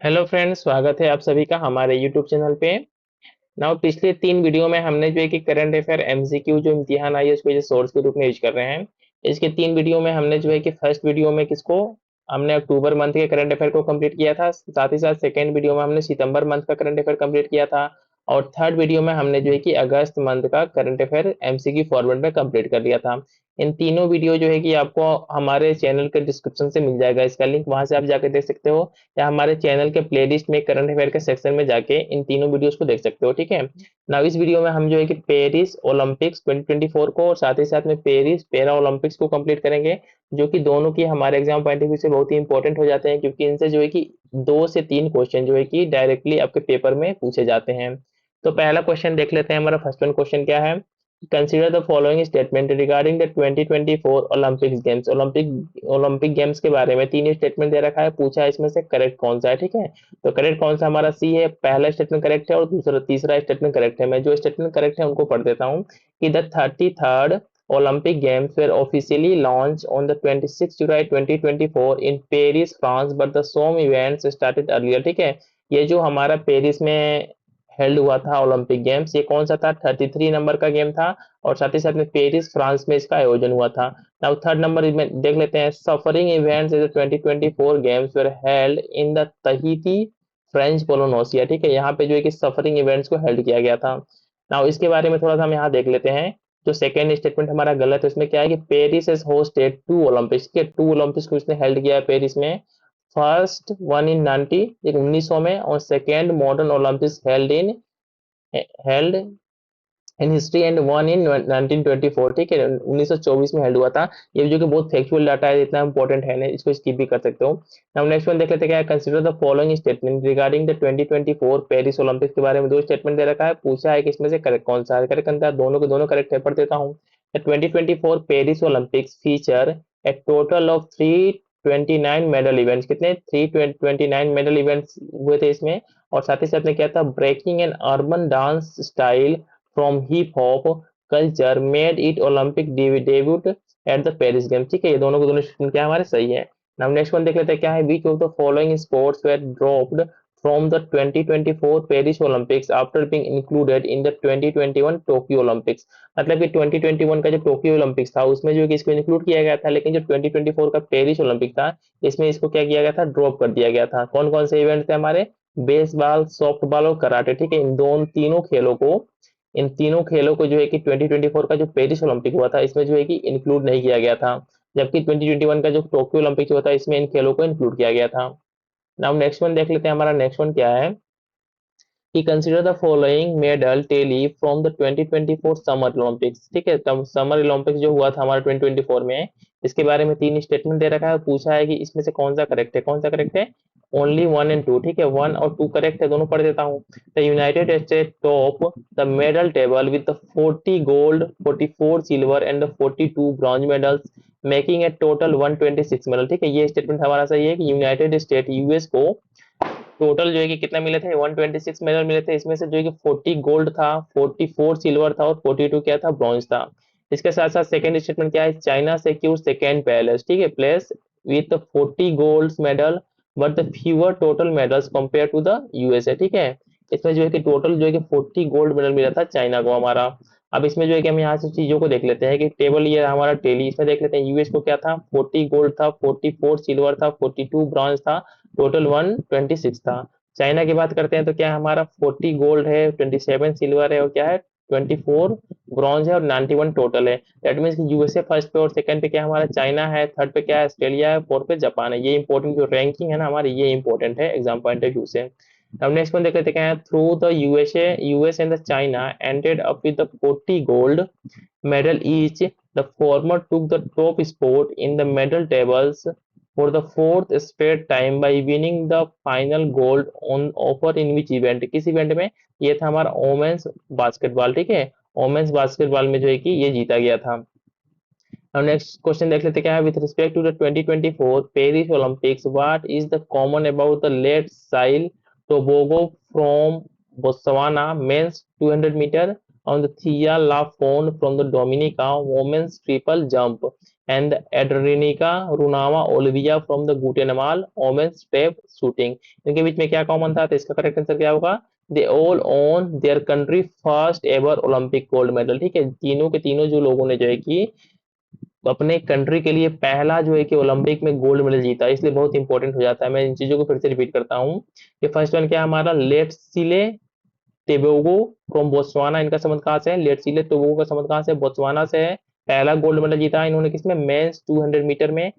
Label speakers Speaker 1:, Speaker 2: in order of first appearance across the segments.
Speaker 1: Hello friends, स्वागत है आप सभी का हमारे यूट्यूब चैनल पे। नाउ पिछले 3 वीडियो में हमने जो है कि करंट अफेयर एमसीक्यू जो इम्तिहान आई है उसको जो सोर्स के रूप में यूज कर रहे हैं। इसके 3 वीडियो में हमने जो है कि फर्स्ट वीडियो में किसको हमने अक्टूबर मंथ के करंट अफेयर को कंप्लीट किया था, साथ ही साथ सेकेंड वीडियो में हमने सितंबर मंथ का करंट अफेयर कंप्लीट किया था, और थर्ड वीडियो में हमने जो है कि अगस्त मंथ का करंट अफेयर एमसीक्यू फॉरवर्ड में कंप्लीट कर लिया था। इन तीनों वीडियो जो है कि आपको हमारे चैनल के डिस्क्रिप्शन से मिल जाएगा, इसका लिंक वहां से आप जाकर देख सकते हो, या हमारे चैनल के प्लेलिस्ट में करंट अफेयर के सेक्शन में जाके इन तीनों वीडियोस को देख सकते हो। ठीक है। ना इस वीडियो में हम जो है कि पेरिस ओलंपिक्स 2024 को और साथ ही साथ में पेरिस पैरा ओलंपिक्स को कंप्लीट करेंगे, जो कि दोनों की हमारे एग्जाम पॉइंट ऑफ व्यू से बहुत ही इंपॉर्टेंट हो जाते हैं, क्योंकि इनसे जो है कि 2 से 3 क्वेश्चन जो है कि डायरेक्टली आपके पेपर में पूछे जाते हैं। तो पहला क्वेश्चन देख लेते हैं। हमारा फर्स्ट वन क्वेश्चन क्या है? Consider the following statement regarding the 2024 Olympics games. Olympic games के बारे में 3 स्टेटमेंट दे रखा है, पूछा है इसमें से करेक्ट कौन सा है। ठीक है। तो करेक्ट कौन सा हमारा सी है, पहला स्टेटमेंट करेक्ट है और दूसरा तीसरा स्टेटमेंट करेक्ट है। मैं जो स्टेटमेंट करेक्ट है उनको पढ़ देता हूँ कि the 33rd Olympic Games were officially launched on the 26 July 2024 in Paris, France, but the some events started earlier। ठीक है। ये जो हमारा पेरिस में हेल्ड हुआ था ओलंपिक गेम्स, ये कौन सा था? 33 नंबर का गेम था, और साथ ही साथ में पेरिस फ्रांस में इसका आयोजन हुआ था। नाउ थर्ड नंबर में देख लेते हैं। Surfing events in the 2024 games were held in the Tahiti French Polynesia. ठीक है। यहाँ पे जो है कि सफरिंग इवेंट्स को हेल्ड किया गया था। नाउ इसके बारे में थोड़ा सा हम यहाँ देख लेते हैं। जो सेकेंड स्टेटमेंट हमारा गलत है, उसमें क्या है कि पेरिस हैज होस्टेड 2 ओलंपिक्स के 2 ओलंपिक्स को इसने हेल्ड किया है पेरिस में। फर्स्ट वन इन 1900 में, और second modern Olympics held in history and one in 1924। ठीक है। 1924 में हेल्ड हुआ था। ये जो कि बहुत फैक्चुअल डाटा है, इतना इंपॉर्टेंट है नहीं, इसको स्किप भी कर सकते हो। नाउ नेक्स्ट वन देख लेते हैं क्या है। Consider the following statement regarding the 2024 Paris Olympics के बारे में 2 स्टेटमेंट दे रखा है, पूछा है कि इसमें से करेक्ट कौन सा है। करेक्ट कौन सा है? दोनों के दोनों करेक्ट है, पढ़ देता हूँ। The 2024 Paris Olympics feature A total of 329 medal events. कितने? 329 मेडल इवेंट्स हुए थे इसमें। और साथ ही साथ में क्या था? Breaking an urban dance style from hip hop culture made it Olympic debut at the Paris game. ठीक है। ये दोनों के दोनों स्टेटमेंट क्या हमारे सही है। नाउ नेक्स्ट वन देख लेते हैं क्या है। Which of the following sports were dropped from the 2024 Paris Olympics after being included in the 2021 Tokyo Olympics. मतलब कि 2021 का जो टोक्यो ओलंपिक्स था उसमें जो है कि इसको इंक्लूड किया गया था, लेकिन जो 2024 का पेरिस ओलंपिक था इसमें इसको क्या किया गया था? ड्रॉप कर दिया गया था। कौन कौन से इवेंट थे हमारे? बेसबॉल, सॉफ्टबॉल और कराटे। ठीक है। इन तीनों खेलों को जो है कि 2024 का जो पेरिस ओलंपिक हुआ था इसमें जो है कि इंक्लूड नहीं किया गया था, जबकि 2021 का जो टोक्यो ओलंपिक हुआ था इसमें इन खेलों को इंक्लूड किया गया था। नाउ नेक्स्ट वन देख लेते हैं। हमारा नेक्स्ट वन क्या है कि consider the following medal tally from the 2024 summer Olympics. ठीक है। तब समर ओलंपिक्स जो हुआ था हमारा 2024 में, इसके बारे में 3 स्टेटमेंट दे रखा है, पूछा है कि इसमें से कौन सा करेक्ट है। कौन सा करेक्ट है? Only 1 and 2। ठीक है। 1 और 2 करेक्ट है, दोनों पढ़ देता हूँ। The United state top the medal table with the 40 gold, 44 silver and 42 bronze medals, making a total 126 medal. ठीक है। ये स्टेटमेंट हमारा सही है कि यूनाइटेड स्टेट यूएस को टोटल जो है कि कितना मिले थे? 126 मेडल मिले थे। इसमें से जो है कि 40 गोल्ड था, 44 सिल्वर था और 42 क्या था? ब्रॉन्ज था। इसके साथ साथ सेकंड स्टेटमेंट क्या है? China secure second place. ठीक है। Place with 40 gold medal but the fewer total medals compare to the USA. ठीक है। इसमें जो है कि टोटल जो है कि 40 गोल्ड मेडल मिला था चाइना को हमारा। अब इसमें जो है कि हम यहाँ से चीजों को देख लेते हैं कि टेबल ये हमारा टेली, इसमें देख लेते हैं यूएस को क्या था? 40 गोल्ड था, 44 सिल्वर था, 42 ब्रॉन्ज था, टोटल 126 था। चाइना की बात करते हैं तो क्या है हमारा? 40 गोल्ड है, 27 सिल्वर है और क्या है? 24 ब्रॉन्ज है और 91 टोटल है। दैट मीन्स यूएसए फर्स्ट पे और सेकंड पे क्या है हमारा? चाइना है, थर्ड पे क्या है? ऑस्ट्रेलिया है, फोर्थ पे जापान है। ये इंपॉर्टेंट जो रैंकिंग है ना हमारी, ये इंपॉर्टेंट है एग्जाम पॉइंट ऑफ व्यू से। अब नेक्स्ट वन देख लेते हैं क्या है। Through the US and the China ended up with the 40 gold medal each. The former took the top spot in the medal tables for the fourth straight time by winning the final gold on offer in which event? किस event में? ये था हमारा women's basketball. ठीक है। Women's basketball में जो है कि ये जीता गया था। अब नेक्स्ट क्वेश्चन देख लेते हैं क्या है। With respect to the 2024 Paris Olympics what is the common about the Letsile Tebogo from Botswana men's 200 metre on the Thea Lafond from the Dominica women's triple jump and Adrianica Runava Olivia from the Guatemala women's trap shooting। इनके बीच में क्या common था, तो इसका correct answer क्या होगा, they all own their country first ever Olympic gold medal. ठीक है, तीनों के तीनों जो लोगों ने जो है कि अपने कंट्री के लिए पहला जो है कि ओलंपिक में गोल्ड मेडल जीता, इसलिए बहुत इंपॉर्टेंट हो जाता है। मैं इन चीजों को फिर से रिपीट करता हूँ कि फर्स्ट वन क्या है हमारा, लेट्सिले टेबोगो फ्रॉम बोत्सवाना। इनका संबंध कहाँ से है, लेट्सिले टेबोगो का संबंध कहाँ से, बोत्सवाना से है। पहला गोल्ड मेडल जीता है इन्होंने किसमें, मेंस 200 मीटर में।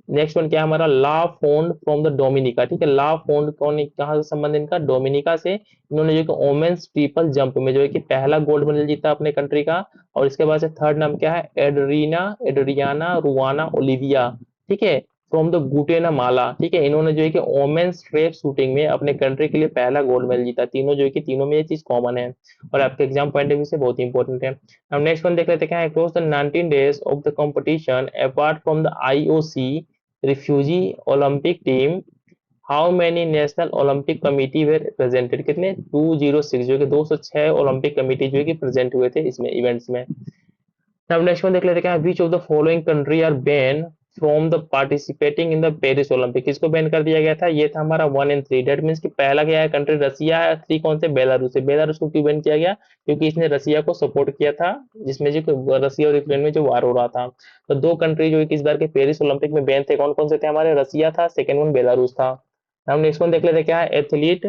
Speaker 1: नेक्स्ट वन क्या है हमारा, ला फोन्ड फ्रॉम द डोमिनिका। ठीक है, ला फोन्ड कौन, कहाँ से संबंध इनका, डोमिनिका से। इन्होंने जो कि वोमेन्स ट्रिपल जंप में जो है कि पहला गोल्ड मेडल जीता अपने कंट्री का। और इसके बाद से थर्ड नाम क्या है, एड्रियाना रुआना ओलिविया। ठीक है, फ्रॉम द गुटेनामाला। ठीक है, इन्होंने जो है कि वोमेन्स ट्रैप शूटिंग में अपने कंट्री के लिए पहला गोल्ड मेडल जीता। तीनों जो है कि तीनों में ये चीज कॉमन है और आपके एग्जाम पॉइंट ऑफ व्यू से बहुत इंपॉर्टेंट है। अब नेक्स्ट वन देख लेते हैं क्या है, across the 19 days of the competition apart from the IOC refugee Olympic team, how many national Olympic committee were presented. कितने, 206, जो कि 206 ओलंपिक कमिटी जो है कि प्रेजेंट हुए थे इसमें इवेंट्स में। अब नेक्स्ट वन देख लेते हैं, which of the following country are ban from the participating in the Paris Olympic. किसको बैन कर दिया गया था, ये था हमारा 1 और 3। डेट मीन्स कि पहला क्या है कंट्री, रसिया है। 3 कौन से, बेलारूस है। बेलारूस को क्यों बैन किया गया, क्योंकि इसने रसिया को सपोर्ट किया था, जिसमें जो रसिया और यूक्रेन में जो वार हो रहा था। तो 2 कंट्री जो इस बार के पेरिस ओलंपिक में बैन थे, कौन कौन से थे हमारे, रसिया था, सेकेंड वन बेलारूस था। हम नेक्स्ट वन देख लेते हैं क्या है, athlete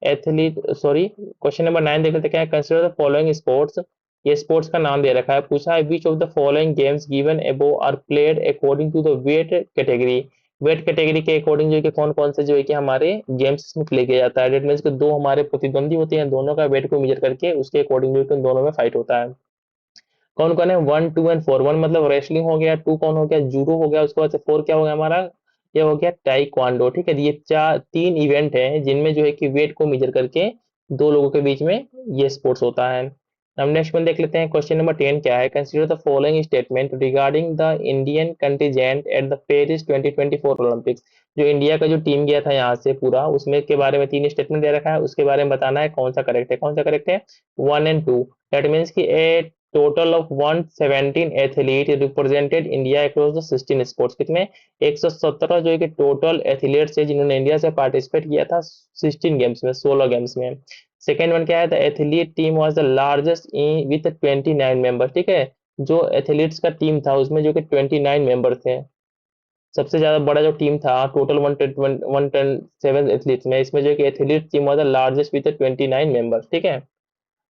Speaker 1: athlete sorry question number 9 देख लेते हैं क्या है, कंसिडर द फॉलोइंग स्पोर्ट्स। ये स्पोर्ट्स का नाम दे रखा है, पूछा है which of the following games given above are played according to the weight category. Weight category के अकॉर्डिंग जो है कि कौन कौन से जो है कि हमारे गेम्स में प्ले किया जाता है। डेट मीन्स कि 2 हमारे प्रतिद्वंदी होते हैं, दोनों का वेट को मेजर करके उसके अकॉर्डिंग जो है कि उन दोनों में फाइट होता है। कौन कौन है, 1, 2 एंड 4। 1 मतलब रेसलिंग हो गया, 2 कौन हो गया, जूडो हो गया, उसके बाद से 4 क्या हो गया हमारा, ये हो गया टाइक्वांडो। ठीक है, ये 3 इवेंट है जिनमें जो है कि वेट को मेजर करके 2 लोगों के बीच में ये स्पोर्ट्स होता है। अब नेक्स्ट वन देख लेते हैं, क्वेश्चन नंबर 10 क्या है, consider the following statement regarding the Indian contingent eight the Paris 2024 Olympics. जो इंडिया का जो टीम गया था यहाँ से पूरा, उसमें के बारे में 3 स्टेटमेंट दे रखा है, उसके बारे में बताना है कौन सा करेक्ट है, कौन सा करेक्ट है, 1 और 2। दैट मीन्स कि a total of 117 athlete represented India across the 16 sports. कितने, 117 जो है कि टोटल एथलीट्स है जिन्होंने इंडिया से पार्टिसिपेट किया था 16 गेम्स में, 16 गेम्स में। सेकेंड वन क्या है, the athlete team was the largest with 29 members. ठीक है, जो एथलीट्स का टीम था उसमें जो कि 29 मेंबर थे, सबसे ज्यादा बड़ा जो टीम था टोटल 107 एथलीट्स में, इसमें जो कि athlete team was the largest with 29 members. ठीक है,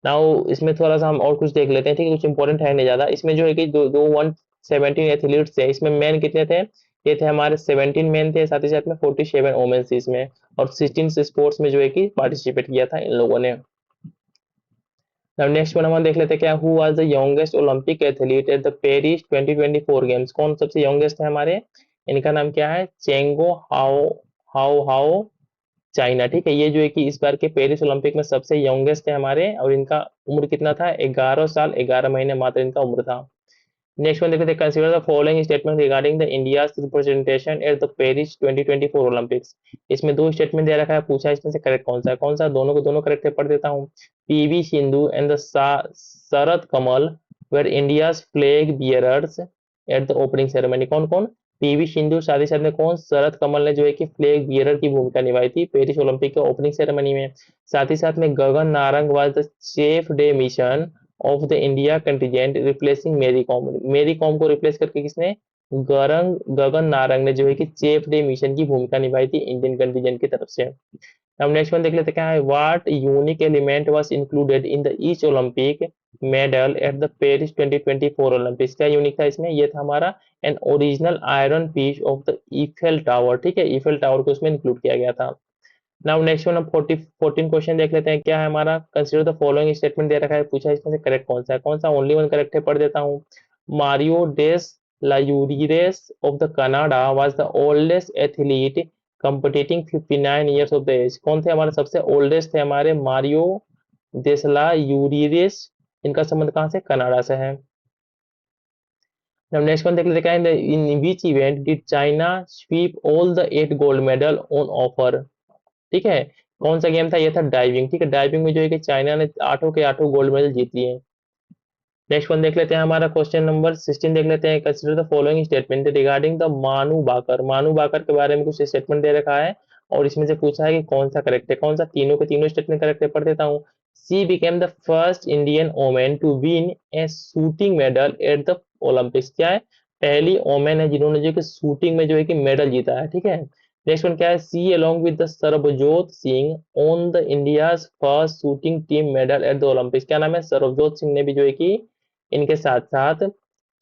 Speaker 1: नाउ इसमें थोड़ा सा हम और कुछ देख लेते हैं। ठीक है, कुछ इंपॉर्टेंट है नहीं ज्यादा इसमें, जो है कि दो दो 117 एथलीट्स थे, इसमें मेन कितने थे, ये थे हमारे 17 मेन थे, साथ ही साथ में 47 वोमेन्स इसमें, और 16 स्पोर्ट्स में जो है कि पार्टिसिपेट किया था इन लोगों ने। अब नेक्स्ट वन हम देख लेते हैं क्या, who was the youngest Olympic athlete eight the Paris 2024 games. कौन सबसे यंगेस्ट है हमारे, इनका नाम क्या है, चेंगो हाओ हाओ हाओ चाइना। ठीक है, ये जो है कि इस बार के पेरिस ओलंपिक में सबसे यंगेस्ट है हमारे, और इनका उम्र कितना था, 11 साल 11 महीने मात्र इनका उम्र था। नेक्स्ट वन देखते हैं, consider the following statement regarding the India's representation eight the Paris 2024 Olympics. इसमें 2 स्टेटमेंट दे रखा है, पूछा इसमें से करेक्ट कौन सा है, कौन सा, दोनों को दोनों करेक्ट है, पढ़ देता हूँ। PV Sindhu and the Sharath Kamal were India's flag bearers at the opening ceremony. कौन कौन, पीवी सिंधु, साथ ही साथ में कौन, शरद कमल ने जो है कि फ्लैग बियरर की भूमिका निभाई थी पेरिस ओलंपिक के ओपनिंग सेरेमनी में। साथ ही साथ में Gagan Narang was the chief de mission of the India contingent replacing Mary Kom. Mary Kom को रिप्लेस करके किसने, गगन नारंग ने जो है कि चेफ डे मिशन की भूमिका निभाई थी इंडियन कंटिजेंट की तरफ से। अब नेक्स्ट वन देख लेते हैं क्या है, what unique element was included in the each Olympic medal at the Paris 2024 Olympics. क्या यूनिक था इसमें, ये था हमारा an original iron piece of the Eiffel tower. ठीक है, ईफेल टावर को उसमें इंक्लूड किया गया था। नाउ नेक्स्ट वन, हम 14 क्वेश्चन देख लेते हैं क्या है हमारा, कंसीडर द फॉलोइंग स्टेटमेंट दे रखा है, पूछा इसमें से करेक्ट कौन सा है, कौन सा, ओनली वन करेक्ट है, पढ़ देता हूँ। Mario Deslauriers of the Canada was the oldest athlete competing 59 years of the age. कौन थे हमारे सबसे ओल्डेस्ट थे हमारे, मारियो देसला यूरियस। इनका संबंध कहाँ से, कनाडा से है। Now next one देख लेते हैं, in which event did China sweep all the 8 gold medal on offer। ठीक है, कौन सा गेम था? ये था डाइविंग। ठीक है, डाइविंग में जो है कि चाइना ने आठों के आठों गोल्ड मेडल जीत लिए। नेक्स्ट वन देख लेते हैं, हमारा क्वेश्चन नंबर 16 देख लेते हैं। Consider the following statement regarding the मानू बाकर। मानू बाकर के बारे में कुछ स्टेटमेंट दे रखा है और इसमें से पूछा है कि कौन सा करेक्ट है। कौन सा? तीनों के तीनों स्टेटमेंट करेक्ट है, पढ़ देता हूँ। She became the first Indian women to win a shooting medal at the Olympics. क्या है? पहली वोमेन है जिन्होंने जो कि शूटिंग में जो है कि मेडल जीता है। ठीक है। नेक्स्ट वन क्या है? She along with the Sarabjot Singh won the India's first shooting team medal at the Olympics. क्या नाम है? सरबजोत सिंह ने भी जो है कि इनके साथ साथ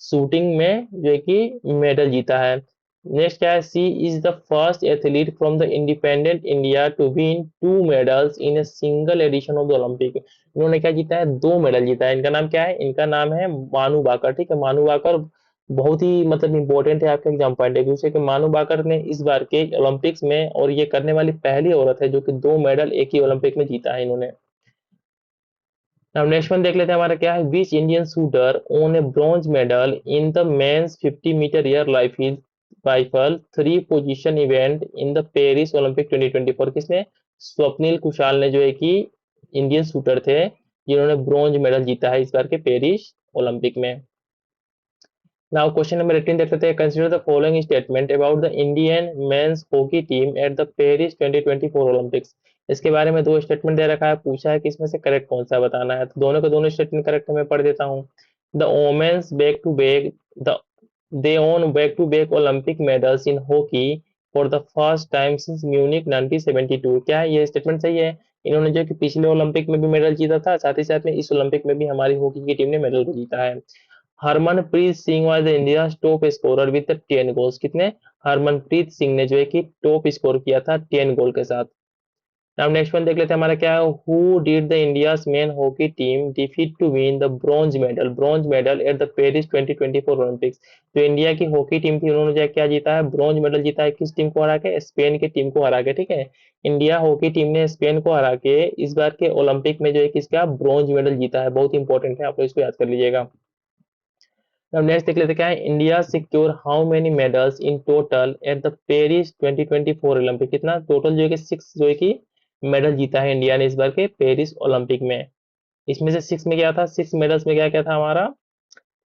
Speaker 1: शूटिंग में जो है कि मेडल जीता है। नेक्स्ट क्या है? She is the first athlete from the independent India to win 2 medals in a single edition of the Olympic. इन्होंने क्या जीता है? 2 मेडल जीता है। इनका नाम क्या है? इनका नाम है मानू बाकर। ठीक है, मानू बाकर बहुत ही मतलब इंपॉर्टेंट है आपके एग्जाम पॉइंट ऑफ व्यू से कि मानू बाकर ने इस बार के ओलंपिक्स में और ये करने वाली पहली औरत है जो कि 2 मेडल एक ही ओलंपिक में जीता है इन्होंने। अब नेक्स्ट वन देख लेते हैं, हमारा क्या है? Which Indian shooter won a bronze medal in the men's 50 meter air rifle 3 position event in the Paris Olympic 2024। किसने? स्वप्निल कुशाल ने जो है कि इंडियन शूटर थे जिन्होंने ब्रॉन्ज मेडल जीता है इस बार के पेरिस ओलंपिक में। नाउ क्वेश्चन नंबर 18 देख लेते हैं। Consider the following statement about the Indian men's hockey team at the Paris 2024 Olympics. इसके बारे में 2 स्टेटमेंट दे रखा है, पूछा है कि इसमें से करेक्ट कौन सा बताना है। तो दोनों के दोनों स्टेटमेंट करेक्ट है, मैं पढ़ देता हूँ। The women's back to back the they won back to back Olympic medals in hockey for the first time since Munich 1972। क्या है? ये स्टेटमेंट सही है। इन्होंने जो कि पिछले ओलंपिक में भी मेडल जीता था, साथ ही साथ में इस ओलंपिक में भी हमारी हॉकी की टीम ने मेडल जीता है। Harmanpreet Singh was India top scorer with 10 goals. कितने? हरमनप्रीत सिंह ने जो है कि टॉप स्कोर किया था 10 गोल के साथ। अब नेक्स्ट वन देख लेते हैं, हमारा क्या है? Who did the India's men hockey team defeat to win the bronze medal at the Paris 2024 Olympics. जो इंडिया की हॉकी टीम थी उन्होंने जो क्या जीता है? ब्रॉन्ज मेडल जीता है। किस टीम को हरा के? स्पेन की टीम को हरा के। ठीक है, इंडिया हॉकी टीम ने स्पेन को हरा के इस बार के ओलंपिक में जो है किसका ब्रॉन्ज मेडल जीता है। बहुत इंपॉर्टेंट है, आप लोग इसको याद कर लीजिएगा। अब नेक्स्ट देख लेते हैं, क्या है? India secure how many medals in total eight the Paris 2024 Olympic. कितना टोटल जो है कि 6 जो है कि मेडल जीता है इंडिया ने इस बार के पेरिस ओलंपिक में। इसमें से 6 में क्या था? 6 मेडल्स में क्या क्या था हमारा?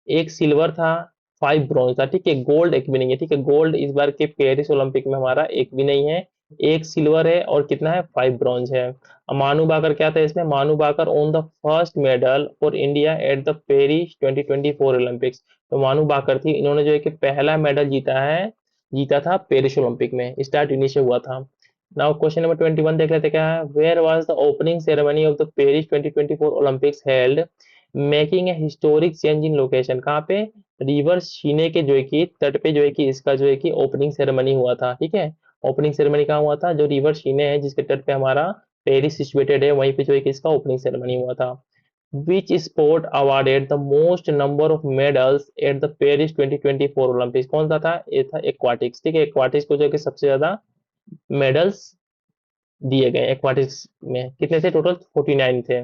Speaker 1: एक सिल्वर था, 5 ब्रॉन्ज था। ठीक है, गोल्ड एक भी नहीं है। ठीक है, गोल्ड इस बार के पेरिस ओलंपिक में हमारा एक भी नहीं है। एक सिल्वर है और कितना है? 5 ब्रॉन्ज है। अब मानू बाकर क्या था इसमें? Manu Bhaker won the first medal for India at the Paris 2024 Olympics. तो मानू बाकर थी, इन्होंने जो है कि पहला मेडल जीता था पेरिस ओलंपिक में। स्टार्ट इन्हीं से हुआ था। नाउ क्वेश्चन नंबर 21 देख लेते हैं, क्या है? Where was the opening ceremony of the Paris 2024 Olympics held making a historic change in location. कहाँ पे? रिवर शीने के जो है कि तट पे जो है कि इसका जो है कि ओपनिंग सेरेमनी हुआ था। ठीक है, ओपनिंग सेरेमनी कहाँ हुआ था? जो रिवर शीने है जिसके तट पे हमारा पेरिस सिचुएटेड है, वहीं पे जो है कि इसका ओपनिंग सेरेमनी हुआ था। Which sport awarded the most number of medals at the Paris 2024 Olympics. कौन सा था? ये था एक्वाटिक्स। ठीक है, एक्वाटिक्स को जो है कि सबसे ज्यादा मेडल्स दिए गए। एक्वाटिक्स में कितने थे? टोटल 49 थे।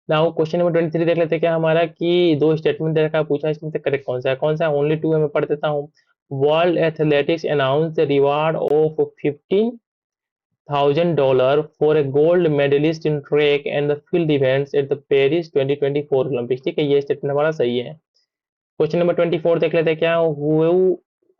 Speaker 1: नाउ क्वेश्चन नंबर 23 देख लेते हैं, क्या हमारा कि 2 स्टेटमेंट दे रखा है, पूछा इसमें से करेक्ट कौन सा है? कौन सा है? ओनली 2 है, मैं पढ़ देता हूँ। World athletics announce the reward of $15,000 for a gold medalist in track and the field events at the Paris 2024 Olympics. ठीक है, ये स्टेटमेंट हमारा सही है। क्वेश्चन नंबर 24 देख लेते हैं, क्या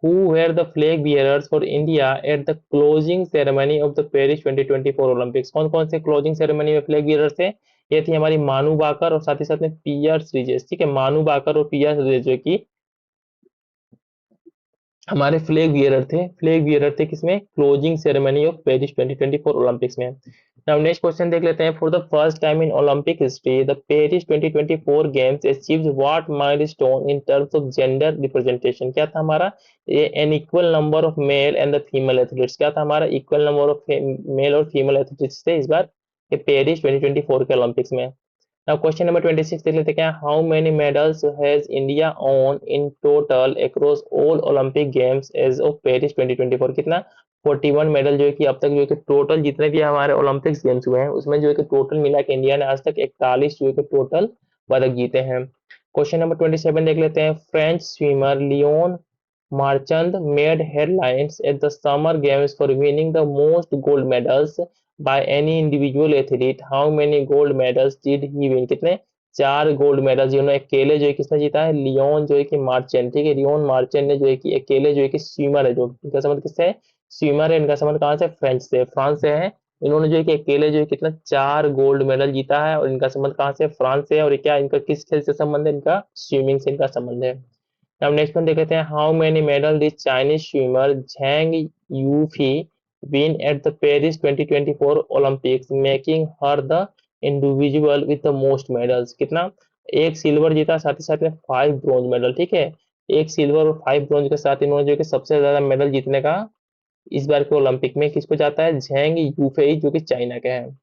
Speaker 1: who were the flag bearers for India at the closing ceremony of the Paris 2024 Olympics. कौन कौन से क्लोजिंग सेरेमनी में फ्लैग बियरर्स थे? ये थी हमारी मानू बाकर और साथ ही साथ में पीआर श्रीजेश। ठीक है, मानू बाकर और पीआर श्रीजेश जो कि हमारे फ्लैग बियरर थे किसमें? Closing ceremony of Paris 2024 Olympics में। नाउ नेक्स्ट क्वेश्चन देख लेते हैं। For the first time in Olympic history the Paris 2024 games achieved what milestone in terms of gender representation. क्या था हमारा? ये an equal number of male and the female athletes. क्या था हमारा? इक्वल नंबर ऑफ मेल और female athletes थे इस बार के पेरिस 2024 के ओलंपिक्स में। Now question number 26 देख लेते हैं, क्या? How many medals has India won in total across all Olympic games as of Paris 2024? कितना? 41 मेडल जो है कि अब तक जो है कि टोटल जितने भी हमारे ओलंपिक्स गेम्स हुए हैं उसमें जो है कि टोटल मिला के इंडिया ने आज तक 41 जो है कि टोटल पदक जीते हैं। क्वेश्चन नंबर 27 देख लेते हैं। French swimmer Leon Marchand made headlines at the summer games for winning the most gold medals by any individual athlete, how many gold medals did he win, कितने, 4 गोल्ड मेडल जिन्होंने अकेले जो है किसने जीता है, लियोन जो है कि मार्चेंट, ठीक है, लियोन मार्चेंट ने जो है कि अकेले जो है कि स्विमर है, जो इनका संबंध किससे है, स्विमर है, इनका संबंध कहाँ से, फ्रेंच से, फ्रांस से है। इन्होंने जो है कि अकेले जो है कितना 4 गोल्ड मेडल जीता है, और इनका संबंध कहाँ से, फ्रांस से है, और ये क्या इनका किस खेल से संबंध है, इनका स्विमिंग से इनका संबंध है। अब नेक्स्ट वन देख लेते हैं, how many medal did Chinese swimmer Zhang Yufei win at the Paris 2024 Olympics making her the individual with the most medals, कितना, एक सिल्वर जीता, साथ ही साथ में 5 ब्रॉन्ज मेडल, ठीक है, एक सिल्वर और 5 ब्रॉन्ज के साथ इन्होंने जो कि सबसे ज्यादा मेडल जीतने का इस बार के ओलंपिक में किसको जाता है, झेंग यूफेई जो कि चाइना के हैं।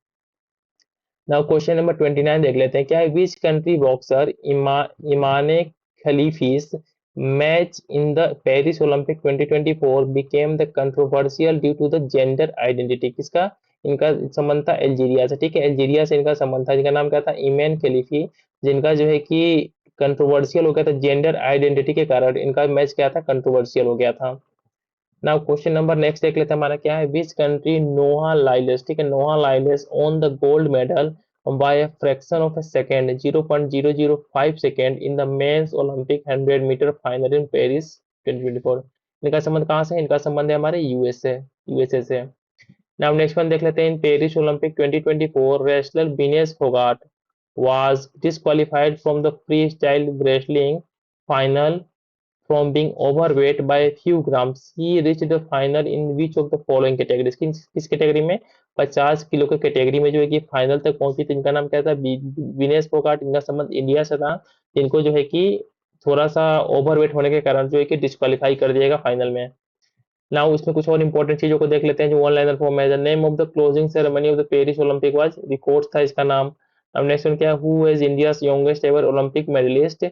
Speaker 1: नाउ क्वेश्चन नंबर 29 देख लेते हैं, क्या है, which country boxer Imane Khelif's match in the Paris Olympic 2024 became the controversial due to the gender identity, किसका, इनका संबंध था अल्जीरिया से, ठीक है, अल्जीरिया से इनका संबंध था, जिनका नाम क्या था, इमैन खलीफी, जिनका जो है कि कंट्रोवर्शियल हो गया था जेंडर आइडेंटिटी के कारण, इनका मैच क्या था, कंट्रोवर्शियल हो गया था। नाउ क्वेश्चन नंबर नेक्स्ट देख लेते हैं, हमारा क्या है, विच कंट्री नोहा लाइलेस, ठीक है, Noah Lyles won the gold medal by a fraction of a second 0.005 second in the men's Olympic 100 metre final in Paris 2024, इनका संबंध कहाँ से है, इनका संबंध है हमारे यूएसए से। नाउ नेक्स्ट वन देख लेते हैं, in Paris Olympic 2024 wrestler Vinesh Phogat was disqualified from the freestyle wrestling final from being overweight by a few grams. He reached the final in which of the following categories? किस category में, 50 kilo के category में जो है कि final तक पहुंची थी, इनका नाम क्या था, विनेश फोगाट, इनका संबंध इंडिया से था, जिनको जो है कि थोड़ा सा ओवरवेट होने के कारण जो है कि डिस्क्वालीफाई कर दिएगा फाइनल में। नाउ इसमें कुछ और इंपॉर्टेंट चीजों को देख लेते हैं जो वन लाइनर फॉर्म है, the name of the closing ceremony of the Paris Olympic was, record था इसका नाम। अब नेक्स्ट वन क्या, who is India's youngest ever Olympic medalist,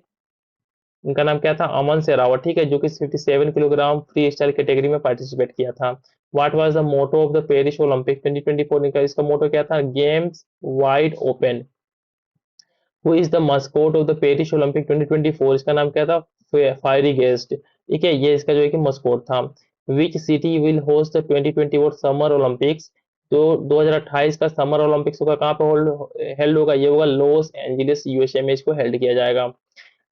Speaker 1: इनका नाम क्या था, अमन सेरावत, ठीक है, जो कि 57 किलोग्राम फ्री स्टाइल कैटेगरी में पार्टिसिपेट किया था। What was the motto of the Paris Olympic 2024, इनका इसका मोटो क्या था, games wide open. Who is the mascot of the Paris Olympic 2024, इसका नाम क्या था, फायरी गेस्ट, ठीक है, ये इसका जो है कि मस्कोट था। Which city will host the 2024 summer Olympics, जो 2028 का समर ओलंपिक्स होगा कहाँ पे होल्ड हेल्ड होगा, ये होगा लॉस एंजलिस यूएसए में इसको हेल्ड किया जाएगा।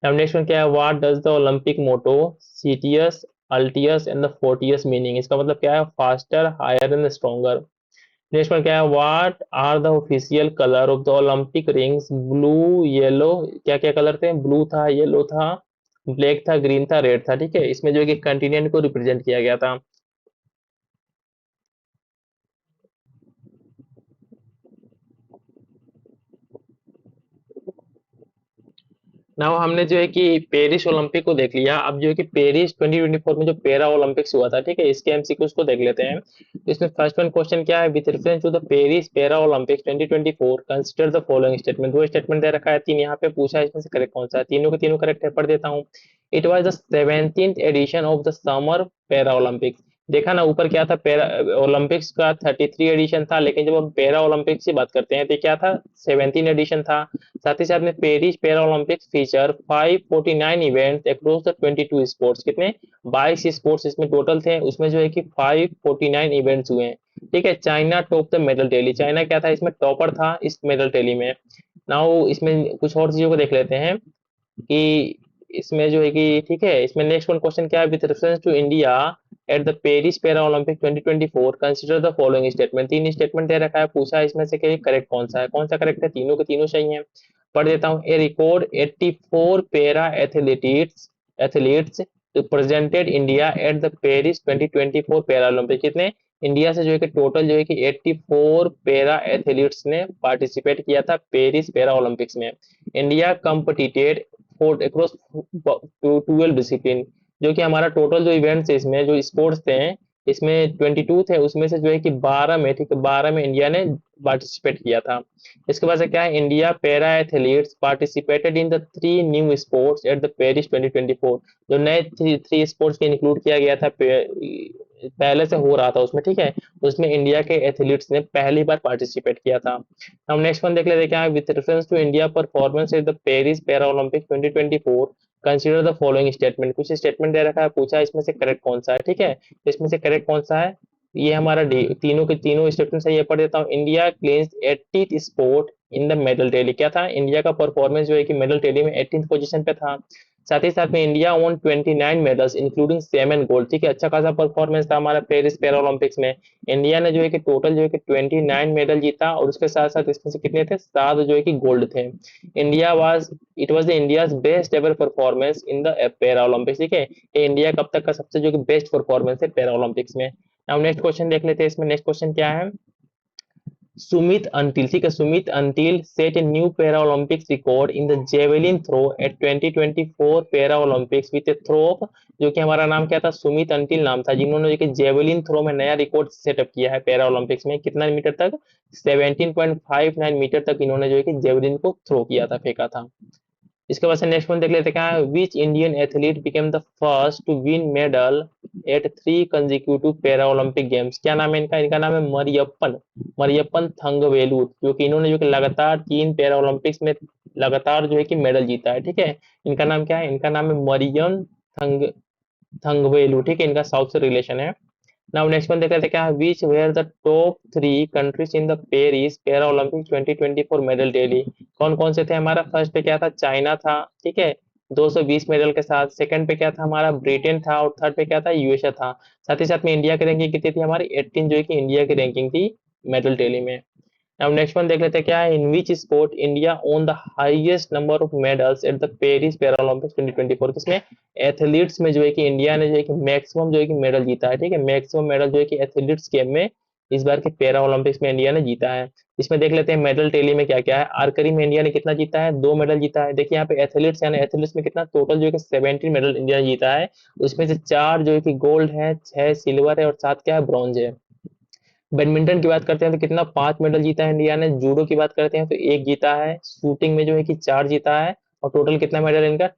Speaker 1: अब नेक्स्ट वन क्या है, what does the Olympic motto citius altius and the fortius meaning, इसका मतलब क्या है, faster higher and stronger. Next one क्या है, what are the official colour of the Olympic rings, blue yellow, क्या क्या कलर थे, ब्लू था, येलो था, ब्लैक था, ग्रीन था, रेड था, ठीक है, इसमें जो है कि कंटिनेंट को रिप्रेजेंट किया गया था। नाउ हमने जो है कि पेरिस ओलंपिक को देख लिया, अब जो है कि पेरिस 2024 में जो पैरा ओलंपिक्स हुआ था, ठीक है, इसके एमसीक्यूज को देख लेते हैं। तो इसमें फर्स्ट वन क्वेश्चन क्या है, with reference to the Paris para Olympics 2024 consider the following statement, दो स्टेटमेंट दे रखा है, तीन यहाँ पे पूछा है, इसमें से करेक्ट कौन सा है, तीनों के तीनों करेक्ट है, पढ़ देता हूँ। It was the 17th edition of the summer para Olympics, देखा ना ऊपर क्या था, पैरा ओलंपिक्स का 33 एडिशन था, लेकिन जब हम पैरा ओलंपिक्स की बात करते हैं तो क्या था, 17 एडिशन था। साथ ही साथ में Paris para Olympics feature 549 events across the 22 sports, कितने, 22 स्पोर्ट्स इसमें टोटल थे, उसमें जो है कि 549 इवेंट्स हुए हैं, ठीक है। China top the medal tally, China क्या था इसमें, टॉपर था इस मेडल टैली में। नाउ इसमें कुछ और चीजों को देख लेते हैं कि इसमें जो है कि, ठीक है, इसमें नेक्स्ट वन क्वेश्चन क्या है, with reference to India at the Paris para Olympic 2024 consider the following statement, तीन स्टेटमेंट दे रखा है, पूछा है इसमें से कि करेक्ट कौन सा है, कौन सा करेक्ट है, तीनों के तीनों सही है, पढ़ देता हूँ। A record 84 para athletes presented India at the Paris 2024 para Olympic, कितने, इंडिया से जो है कि टोटल जो है कि 84 पैरा एथलीट्स ने पार्टिसिपेट किया था पेरिस पैरा ओलंपिक्स में। इंडिया कम्पटीटेड फोर अक्रॉस 12 डिसिप्लिन, जो कि हमारा टोटल जो इवेंट्स है इसमें जो स्पोर्ट्स थे, इसमें 22 थे, उसमें से जो है कि 12 में, ठीक है, 12 में इंडिया ने पार्टिसिपेट किया था। इसके बाद से क्या है, India para athletes participated in the three new sports eight the Paris 2024, जो नए थ्री स्पोर्ट्स के इंक्लूड किया गया था, पहले से हो रहा था उसमें, ठीक है, उसमें इंडिया के एथलीट्स ने पहली बार पार्टिसिपेट किया था। हम नेक्स्ट वन देख लेते हैं क्या है, with reference to India performance at the Paris para Olympic 2024 consider the following statement, कुछ स्टेटमेंट दे रखा है, पूछा है इसमें से करेक्ट कौन सा है, ठीक है, इसमें से करेक्ट कौन सा है, ये हमारा तीनों के तीनों स्टेटमेंट सही है, पढ़ देता हूँ। India claims 80th sport in the medal tally. क्या था इंडिया का परफॉर्मेंस जो है कि मेडल टैली में 18th पोजीशन पे था। साथ ही साथ में India own 29 medals including 7 gold. ठीक है, अच्छा खासा परफॉर्मेंस था हमारा पेरिस पैरा ओलंपिक्स में। इंडिया ने जो है कि टोटल जो है कि 29 मेडल जीता, और उसके साथ साथ इसमें से कितने थे, 7 जो है कि गोल्ड थे। India was it was the India's best ever performance in the para Olympics. ठीक है, ये इंडिया कब तक का सबसे जो कि बेस्ट परफॉर्मेंस है पैरा ओलंपिक्स में। अब नेक्स्ट क्वेश्चन देख लेते हैं। इसमें नेक्स्ट क्वेश्चन क्या है, सुमित अंटिल। ठीक है, Sumit Antil set a new para Olympics record in the javelin throw at 2024 para Olympics with a throw of, जो कि हमारा नाम क्या था, सुमित अंटिल नाम था, जिन्होंने जो कि जेवेलिन थ्रो में नया रिकॉर्ड सेटअप किया है पैरा ओलंपिक्स में। कितना मीटर तक, 17.59 मीटर तक इन्होंने जो है कि जेवेलिन को थ्रो किया था, फेंका था। इसके बाद से नेक्स्ट वन देख लेते हैं, क्या है, which Indian athlete became the first to win medal at 3 consecutive para Olympic games. क्या नाम है इनका, इनका नाम है मरियप्पन, मरियप्पन थंगवेलू, जो कि इन्होंने जो कि लगातार 3 पैरा ओलंपिक्स में लगातार जो है कि मेडल जीता है। ठीक है, इनका नाम क्या है, इनका नाम है मरियम थंग थंगवेलू। ठीक है, इनका साउथ से रिलेशन है। नाउ नेक्स्ट वन देख लेते हैं, क्या which were the top 3 countries in the Paris para Olympic 2024 medal tally. कौन कौन से थे हमारा, फर्स्ट पे क्या था, चाइना था। ठीक है, 220 मेडल के साथ। सेकंड पे क्या था हमारा, ब्रिटेन था। और थर्ड पे क्या था, यूएसए था। साथ ही साथ में इंडिया की रैंकिंग कितनी थी हमारी, 18 जो है कि इंडिया की रैंकिंग थी मेडल टैली में। अब नेक्स्ट वन देख लेते हैं, क्या है, in which sport India won the highest number of medals at the Paris para Olympics 2024। किसमें, एथलीट्स में जो है कि इंडिया ने जो है कि मैक्सिमम जो है कि मेडल जीता है। ठीक है, मैक्सिमम मेडल जो है कि एथलीट्स गेम में इस बार के पैरा ओलंपिक्स में इंडिया ने जीता है। इसमें देख लेते हैं मेडल टेली में क्या क्या है। आर्चरी में इंडिया ने कितना जीता है, 2 मेडल जीता है। देखिए यहाँ पे एथलीट्स यानी एथलीट्स में कितना टोटल जो है कि 17 मेडल इंडिया ने जीता है। उसमें से 4 जो है कि गोल्ड है, 6 सिल्वर है, और 7 क्या है, ब्रॉन्ज है। बैडमिंटन की बात करते हैं तो कितना, 5 मेडल जीता है इंडिया ने। जूडो की बात करते हैं तो 1 जीता है। शूटिंग में जो है कि 4 जीता है। और टोटल कितना मेडल है इनका,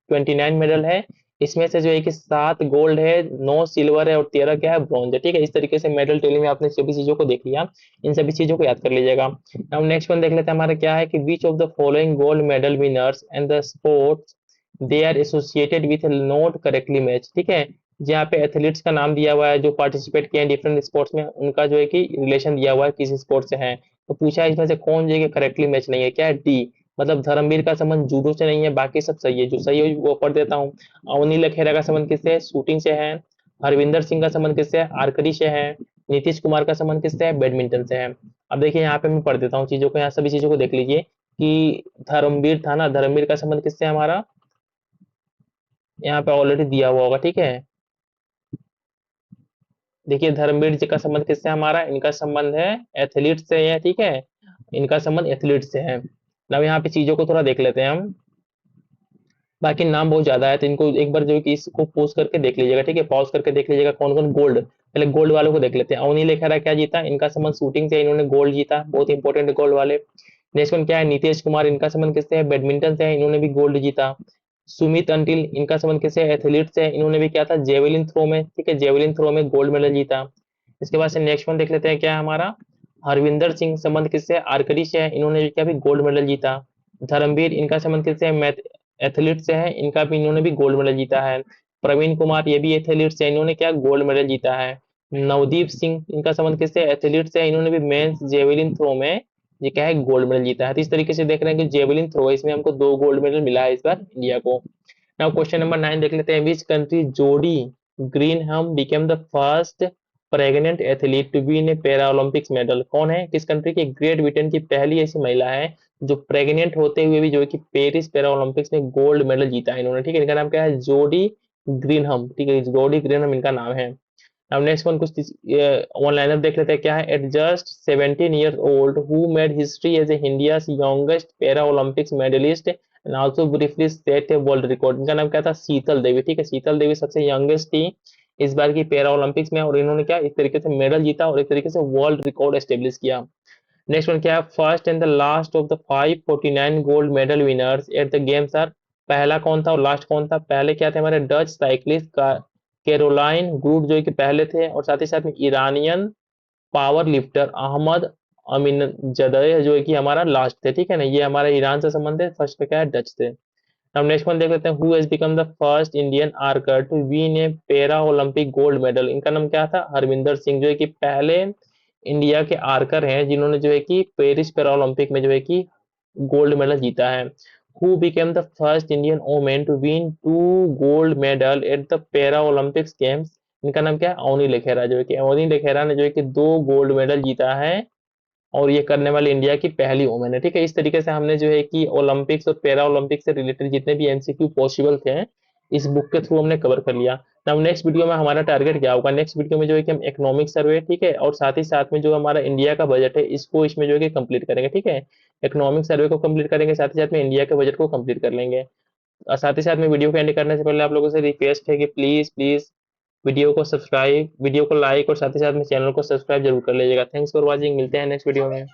Speaker 1: 29 मेडल है। इसमें से जो है कि 7 गोल्ड है, 9 सिल्वर है, और 13 क्या है, ब्रॉन्ज है। ठीक है, इस तरीके से मेडल टेली में आपने सभी चीजों को देख लिया, इन सभी चीजों को याद कर लीजिएगा। अब नेक्स्ट वन देख लेते हैं, हमारा क्या है कि which of the following gold medal winners and the sports they are associated with not correctly match. ठीक है, जहाँ पे एथलीट्स का नाम दिया हुआ है जो पार्टिसिपेट किए हैं डिफरेंट स्पोर्ट्स में, उनका जो है कि रिलेशन दिया हुआ है किसी स्पोर्ट से है। तो पूछा है इसमें से कौन जो है करेक्टली मैच नहीं है, क्या है, डी, मतलब धर्मवीर का संबंध जूडो से नहीं है, बाकी सब सही है। जो सही है वो पढ़ देता हूँ। अवनी लखेरा का संबंध किससे है, शूटिंग से है। हरविंदर सिंह का संबंध किससे है, आर्चरी से है। नीतीश कुमार का संबंध किससे है, बैडमिंटन से है। अब देखिए यहाँ पे मैं पढ़ देता हूँ चीजों को, यहाँ सभी चीजों को देख लीजिए कि धर्मवीर था ना, धर्मवीर का संबंध किससे है हमारा, यहाँ पे ऑलरेडी दिया हुआ होगा। ठीक है, देखिए धर्मवीर जी का संबंध किससे है हमारा, इनका संबंध है एथलीट से है। ठीक है, इनका संबंध एथलीट से है। अब यहाँ पे चीजों को थोड़ा देख लेते हैं हम। बाकी नाम बहुत ज्यादा है तो इनको एक बार जो है कि इसको पॉज करके देख लीजिएगा। ठीक है, पॉज करके देख लीजिएगा कौन कौन गोल्ड, पहले गोल्ड वालों को देख लेते हैं। अवनी लेखरा क्या जीता, इनका संबंध शूटिंग से, इन्होंने गोल्ड जीता, बहुत इंपॉर्टेंट गोल्ड वाले। नेक्स्ट वन क्या है, नीतीश कुमार, इनका संबंध किससे है, बैडमिंटन से है, इन्होंने भी गोल्ड जीता। सुमित अंटिल, इनका संबंध किससे है, एथलीट से है, इन्होंने भी क्या था, जेवलिन थ्रो में। ठीक है, जेवलिन थ्रो में गोल्ड मेडल जीता। इसके बाद से नेक्स्ट वन देख लेते हैं, क्या है हमारा, हरविंदर सिंह, संबंध किससे है, आर्चरी से है, इन्होंने भी क्या भी गोल्ड मेडल जीता। धर्मवीर, इनका संबंध किससे है, एथलीट से है, इनका भी इन्होंने भी गोल्ड मेडल जीता है। प्रवीण कुमार, ये भी एथलीट से, इन्होंने क्या गोल्ड मेडल जीता है। नवदीप सिंह, इनका संबंध किससे, एथलीट से है, इन्होंने भी मेंस जेवलिन थ्रो में ये क्या है, गोल्ड मेडल जीता है। तो इस तरीके से देख रहे हैं कि जेवलिन थ्रो इसमें हमको 2 गोल्ड मेडल मिला है इस बार इंडिया को। नाउ क्वेश्चन नंबर 9 देख लेते हैं, which country Jodie Grenham became the first pregnant athlete to be in a para Olympics medal. कौन है, किस कंट्री की, ग्रेट ब्रिटेन की पहली ऐसी महिला है जो प्रेग्नेंट होते हुए भी जो है कि पेरिस पैरा ओलंपिक्स में गोल्ड मेडल जीता है इन्होंने। ठीक है, इनका नाम क्या है, जोडी ग्रीनहम। ठीक है, जोडी ग्रीनहम इनका नाम है। अब नेक्स्ट वन कुछ वन लाइनर देख लेते हैं, क्या है, at just 17 years old who made history as a India's youngest para Olympics medalist and also briefly set a world record. इनका नाम क्या था, शीतल देवी। ठीक है, शीतल देवी सबसे यंगेस्ट थी इस बार की पैरा ओलंपिक्स में, और इन्होंने क्या इस तरीके से मेडल जीता और एक तरीके से वर्ल्ड रिकॉर्ड एस्टेब्लिश किया। नेक्स्ट वन क्या है, first and the last of the 549 gold medal winners at the games are. पहला कौन था और लास्ट कौन था, पहले क्या थे हमारे डच साइक्लिस्ट का कैरोलाइन ग्रुड जो कि पहले थे, और साथ ही साथ में ईरानियन पावर लिफ्टर अहमद अमीन जदह जो है कि हमारा लास्ट थे। ठीक है ना, ये हमारा ईरान से संबंध है, फर्स्ट पे क्या है, डच थे। अब नेक्स्ट वन देख लेते हैं, who has become the first Indian archer to win a para Olympic gold medal. इनका नाम क्या था, हरविंदर सिंह, जो है कि पहले इंडिया के आर्कर हैं जिन्होंने जो है कि पेरिस पैरा ओलंपिक में जो है कि गोल्ड मेडल जीता है। Who became the first Indian women to win 2 gold medal at the para Olympics games. इनका नाम क्या है, अवनी लेखेरा, जो है कि अवनी लेखेरा ने जो है कि 2 गोल्ड मेडल जीता है और ये करने वाली इंडिया की पहली वुमेन है। ठीक है, इस तरीके से हमने जो है कि ओलंपिक्स और पैरा ओलंपिक्स से रिलेटेड जितने भी एमसीक्यू पॉसिबल थे इस बुक के थ्रू हमने कवर कर लिया। अब नेक्स्ट वीडियो में हमारा टारगेट क्या होगा, नेक्स्ट वीडियो में जो है कि हम इकोनॉमिक सर्वे, ठीक है, और साथ ही साथ में जो हमारा इंडिया का बजट है इसको इसमें जो है कि कंप्लीट करेंगे। ठीक है, इकोनॉमिक सर्वे को कंप्लीट करेंगे, साथ ही साथ में इंडिया के बजट को कंप्लीट कर लेंगे। और साथ ही साथ में वीडियो को एंड करने से पहले आप लोगों से रिक्वेस्ट है कि प्लीज प्लीज वीडियो को लाइक और साथ ही साथ में चैनल को सब्सक्राइब जरूर कर लीजिएगा। थैंक्स फॉर वॉचिंग, मिलते हैं नेक्स्ट वीडियो में।